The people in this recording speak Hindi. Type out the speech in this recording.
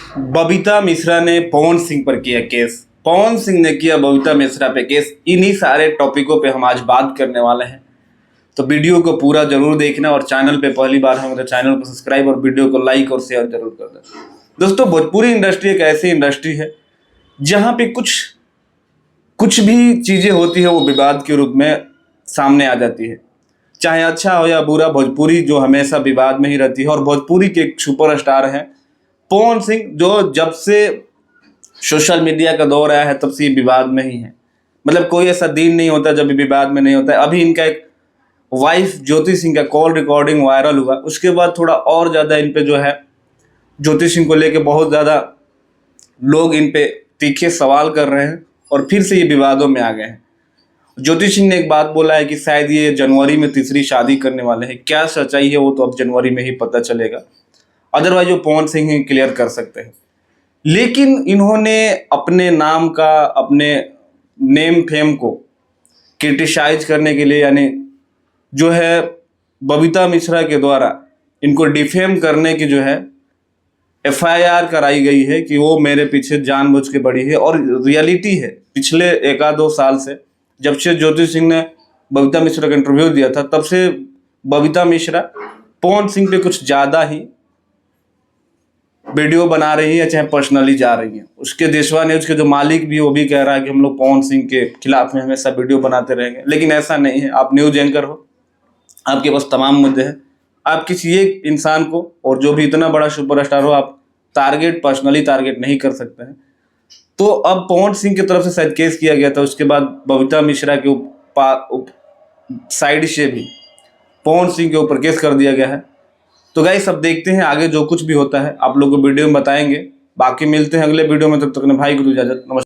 बबीता मिश्रा ने पवन सिंह पर किया केस, पवन सिंह ने किया बबीता मिश्रा पे केस। इन्हीं सारे टॉपिकों पे हम आज बात करने वाले हैं, तो वीडियो को पूरा जरूर देखना और चैनल पे पहली बार हैं तो चैनल को सब्सक्राइब और वीडियो को लाइक और शेयर जरूर कर दें। दोस्तों, भोजपुरी इंडस्ट्री एक ऐसी इंडस्ट्री है जहाँ पे कुछ भी चीजें होती है वो विवाद के रूप में सामने आ जाती है, चाहे अच्छा हो या बुरा। भोजपुरी जो हमेशा विवाद में ही रहती है और भोजपुरी के एक सुपरस्टार हैं पवन सिंह, जो जब से सोशल मीडिया का दौर आया है तब से ये विवाद में ही है। मतलब कोई ऐसा दिन नहीं होता जब विवाद में नहीं होता है। अभी इनका एक वाइफ ज्योति सिंह का कॉल रिकॉर्डिंग वायरल हुआ, उसके बाद थोड़ा और ज़्यादा इन पे जो है ज्योति सिंह को लेके बहुत ज़्यादा लोग इन पे तीखे सवाल कर रहे हैं और फिर से ये विवादों में आ गए हैं। ज्योति सिंह ने एक बात बोला है कि शायद ये जनवरी में तीसरी शादी करने वाले हैं। क्या सच्चाई है वो तो अब जनवरी में ही पता चलेगा, अदरवाइज वो पवन सिंह ही क्लियर कर सकते हैं। लेकिन इन्होंने अपने नाम का, अपने नेम फेम को क्रिटिसाइज करने के लिए, यानी जो है बबीता मिश्रा के द्वारा इनको डिफेम करने की जो है एफआईआर कराई गई है कि वो मेरे पीछे जानबूझ के पड़ी है। और रियलिटी है, पिछले 1-2 साल से जब से ज्योति सिंह ने बबीता मिश्रा का इंटरव्यू दिया था तब से बबीता मिश्रा पवन सिंह पे कुछ ज़्यादा ही वीडियो बना रही है, चाहे पर्सनली जा रही है। उसके देशवा न्यूज के जो मालिक भी वो भी कह रहा है कि हम लोग पवन सिंह के खिलाफ में हमेशा वीडियो बनाते रहेंगे। लेकिन ऐसा नहीं है, आप न्यूज एंकर हो, आपके पास तमाम मुद्दे हैं। आप किसी एक इंसान को, और जो भी इतना बड़ा सुपरस्टार हो, आप पर्सनली टारगेट नहीं कर सकते हैं। तो अब पवन सिंह की तरफ से शायद केस किया गया था, उसके बाद बबीता मिश्रा के साइड से भी पवन सिंह के ऊपर केस कर दिया गया है। तो गाइस, अब देखते हैं आगे जो कुछ भी होता है, आप लोगों को वीडियो में बताएंगे। बाकी मिलते हैं अगले वीडियो में, तब तक भाई को इजाजत, नमस्कार।